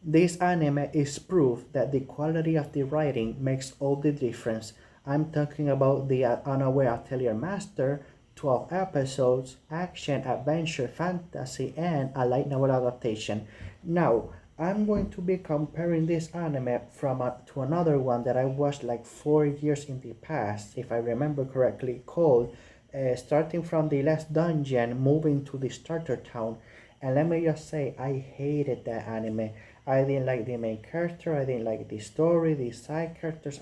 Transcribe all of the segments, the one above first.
This anime is proof that the quality of the writing makes all the difference. I'm talking about the Unaware Atelier Master, 12 episodes, action, adventure, fantasy, and a light novel adaptation. Now, I'm going to be comparing this anime to another one that I watched like 4 years in the past, if I remember correctly, called starting from the last dungeon, moving to the starter town. And let me just say, I hated that anime. I didn't like the main character. I didn't like the story, the side characters.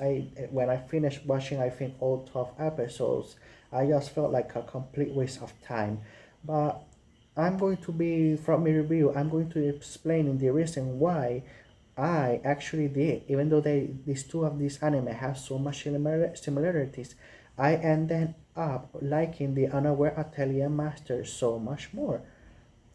When I finished watching, I think all 12 episodes, I just felt like a complete waste of time. But I'm going to be from my review. I'm going to explain the reason why I actually did, even though these two of these anime have so much similarities. I ended up liking the Unaware Atelier Master so much more.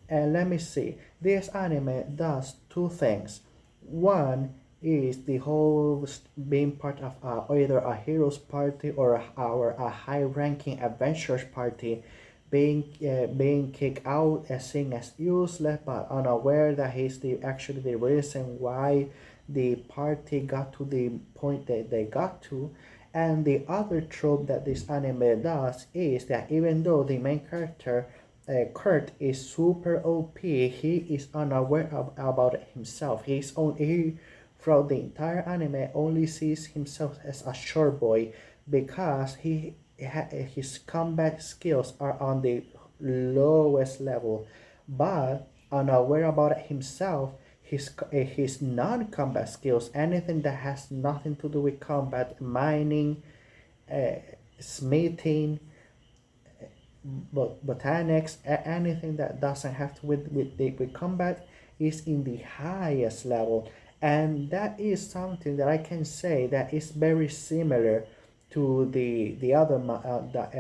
And let me see, this anime does two things. One is the whole being part of either a hero's party or a high-ranking adventurers party, being kicked out as seen as useless, but unaware that he's actually the reason why the party got to the point that they got to. And the other trope that this anime does is that even though the main character Kurt is super OP. He is unaware about it himself. He throughout the entire anime only sees himself as a short boy because his combat skills are on the lowest level. But unaware about it himself, his non-combat skills, anything that has nothing to do with combat, mining, uh, smithing, botanics, anything that doesn't have to with combat is in the highest level. And that is something that I can say that is very similar to the other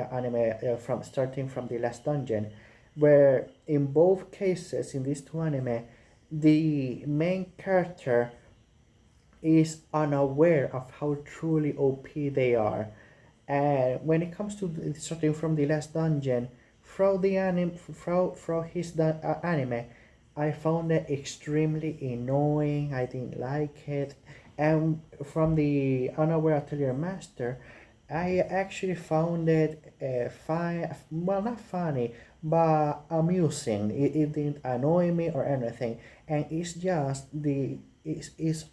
anime from starting from the last dungeon, where in both cases in these two anime the main character is unaware of how truly OP they are. And when it comes to starting from the last dungeon, from his anime, I found it extremely annoying. I didn't like it. And from the Unaware Atelier Master, I actually found it fine. Well, not funny, but amusing. It didn't annoy me or anything. And it's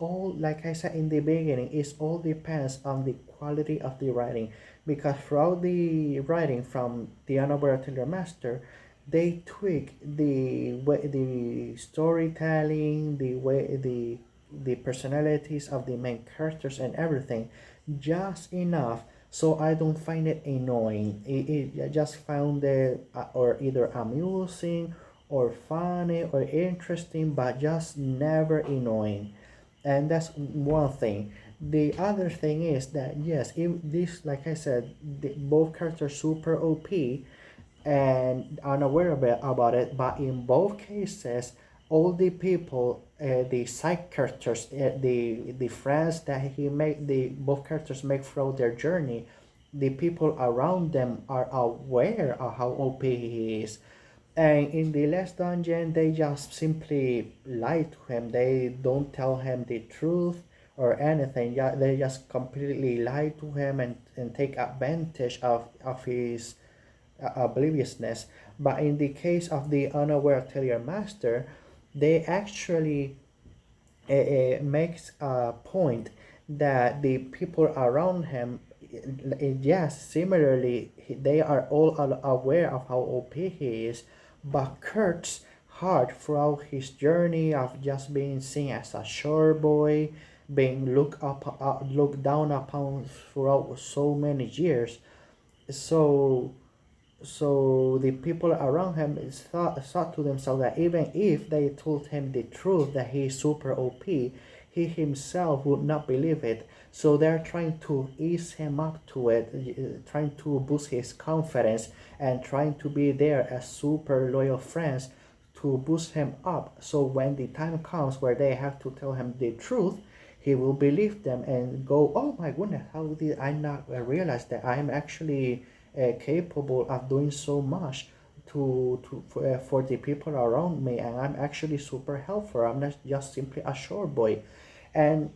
all, like I said in the beginning, it all depends on the quality of the writing, because throughout the writing from the Unaware Atelier Master, they tweak the storytelling, the personalities of the main characters and everything just enough so I don't find it annoying. I just found it or either amusing or funny or interesting, but just never annoying. And that's one thing. The other thing is that yes, if this, like I said, both characters super OP and unaware about it, but in both cases, all the people, the side characters, the friends that he make, the both characters make throughout their journey, the people around them are aware of how OP he is. And in the last dungeon, they just simply lie to him. They don't tell him the truth or anything. Yeah, they just completely lie to him and take advantage of his obliviousness. But in the case of the Unaware Atelier Master, they actually makes a point that the people around him, yes, similarly, they are all aware of how OP he is, but Kurt's heart throughout his journey of just being seen as a shore boy, being looked down upon throughout so many years. So the people around him thought to themselves that even if they told him the truth that he is super OP, he himself would not believe it. So they're trying to ease him up to it, trying to boost his confidence and trying to be there as super loyal friends to boost him up. So when the time comes where they have to tell him the truth, he will believe them and go, "Oh my goodness, how did I not realize that I'm actually capable of doing so much for the people around me, and I'm actually super helpful. I'm not just simply a short boy. And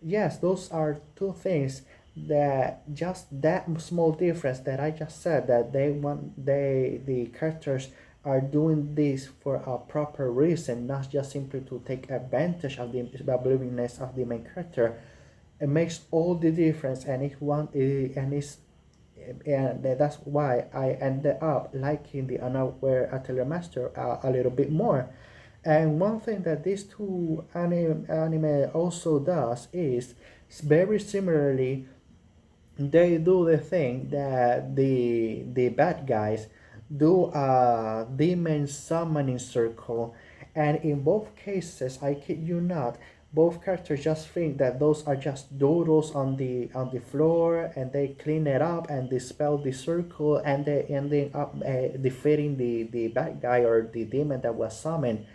yes, those are two things, that just that small difference that I just said, that the characters are doing this for a proper reason, not just simply to take advantage of the believableness of the main character. It makes all the difference, and that's why I ended up liking the Unaware Atelier Master a little bit more. And one thing that these two anime also does is, very similarly, they do the thing that the bad guys do, a demon summoning circle. And in both cases, I kid you not, both characters just think that those are just doodles on the floor, and they clean it up and dispel the circle, and they ending up defeating the bad guy or the demon that was summoned.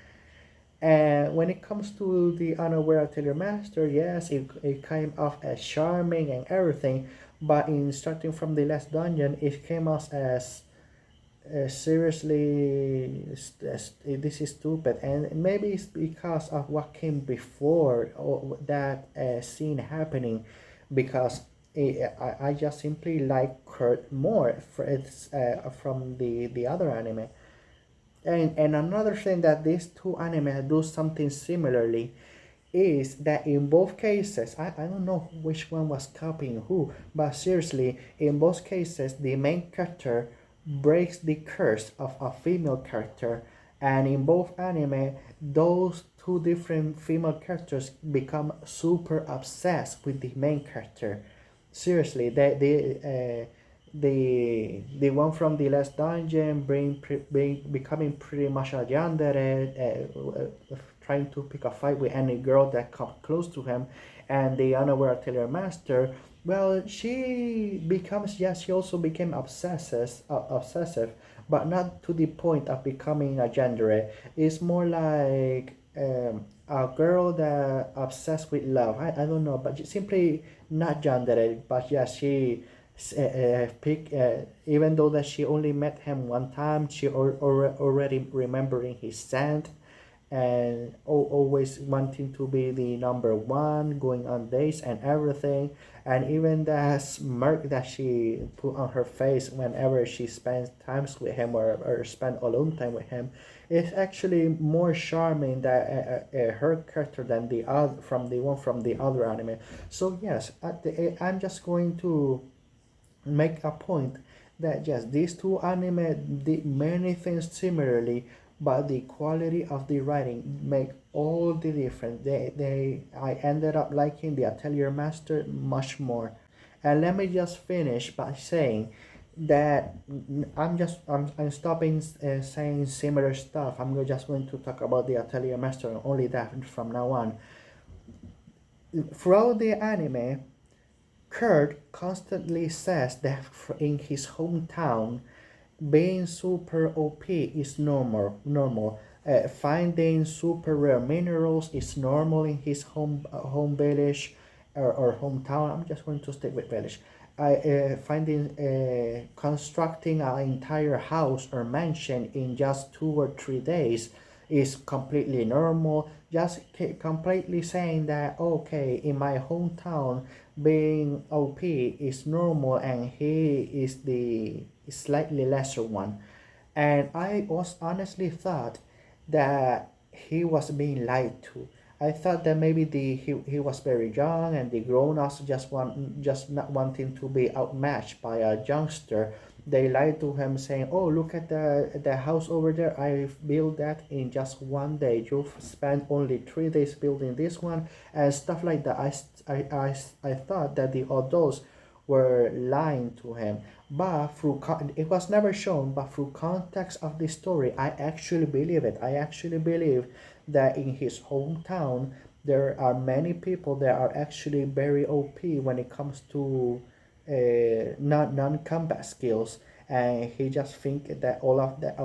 And when it comes to the Unaware Atelier Master, yes, it came off as charming and everything, but in starting from the last dungeon, it came off as seriously, this is stupid. And maybe it's because of what came before, or that scene happening, because I just simply like Kurt more for it's from the other anime. And another thing that these two anime do something similarly is that in both cases, I don't know which one was copying who, but seriously, in both cases, the main character breaks the curse of a female character, and in both anime, those two different female characters become super obsessed with the main character. Seriously, the one from the last dungeon becoming pretty much a yandere, trying to pick a fight with any girl that comes close to him. And the Unaware Atelier Master, well, she becomes, yes, she also became obsessive, but not to the point of becoming a yandere. It's more like a girl that obsessed with love. I don't know, but simply not yandere. But yeah, she even though that she only met him one time, she already remembering his scent, and always wanting to be the number one, going on dates and everything. And even the smirk that she put on her face whenever she spends times with him, or spend alone time with him, is actually more charming than her character than the other, from the one from the other anime. So yes, I'm just going to make a point that yes, these two anime did many things similarly, but the quality of the writing make all the difference. I ended up liking the Atelier Master much more. And let me just finish by saying that I'm stopping saying similar stuff. I'm just going to talk about the Atelier Master, and only that from now on. Throughout the anime, Kurt constantly says that in his hometown, being super OP is normal. Finding super rare minerals is normal in his home village, or hometown. I'm just going to stick with village. Finding constructing an entire house or mansion in just 2 or 3 days is completely normal. Just completely saying that, okay, in my hometown, being OP is normal, and he is the slightly lesser one. And I was honestly thought that he was being lied to. I thought that maybe he was very young, and the grown-ups just not wanting to be outmatched by a youngster. They lied to him, saying, "Oh, look at the house over there. I built that in just one day. You've spent only 3 days building this one," and stuff like that. I thought that the adults were lying to him, but it was never shown. But through context of the story, I actually believe it. I actually believe that in his hometown, there are many people that are actually very OP when it comes to non-combat skills, and he just think that all of that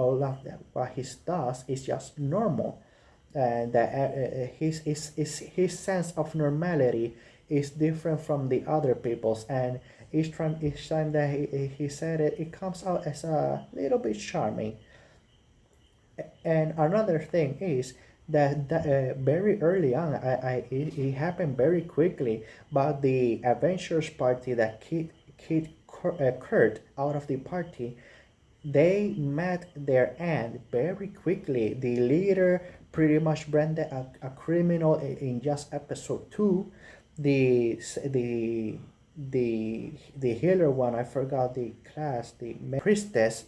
what he does is just normal, and that his sense of normality is different from the other people's. And each time that he said it, it comes out as a little bit charming. And another thing is that very early on, it happened very quickly. But the Avengers party that Kurt out of the party, they met their end very quickly. The leader pretty much branded a criminal in just episode two. The the the healer one, I forgot the class, the priestess.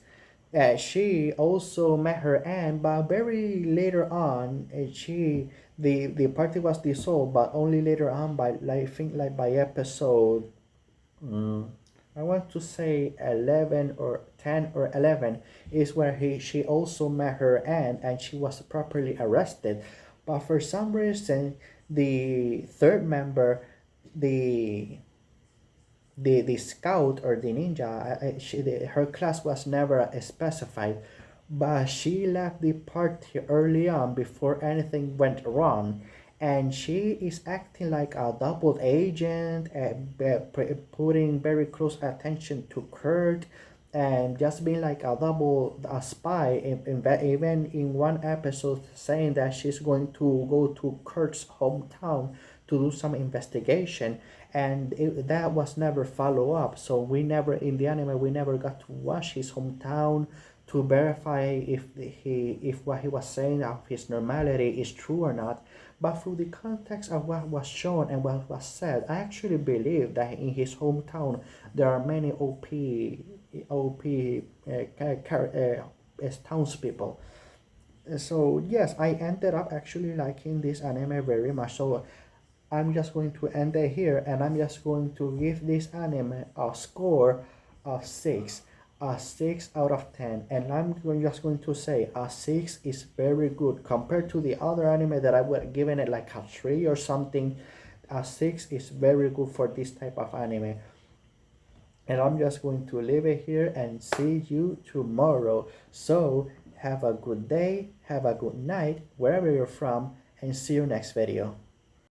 She also met her end, but very later on, the party was dissolved, but only later on by like, I think like by episode Mm, I want to say 11 or 10 or 11 is where she also met her aunt and she was properly arrested. But for some reason, the third member, the the scout or the ninja, her class was never specified, but she left the party early on before anything went wrong, and she is acting like a double agent and putting very close attention to Kurt and just being like a spy even in one episode saying that she's going to go to Kurt's hometown to do some investigation, and that was never follow up. So we never in the anime we never got to watch his hometown to verify if what he was saying of his normality is true or not. But through the context of what was shown and what was said, I actually believe that in his hometown there are many OP townspeople. So yes, I ended up actually liking this anime very much. So I'm just going to end it here, and I'm just going to give this anime a score of 6, a 6 out of 10. And just going to say a 6 is very good compared to the other anime that I would have given it like a 3 or something. A 6 is very good for this type of anime. And I'm just going to leave it here and see you tomorrow. So have a good day, have a good night, wherever you're from, and see you next video.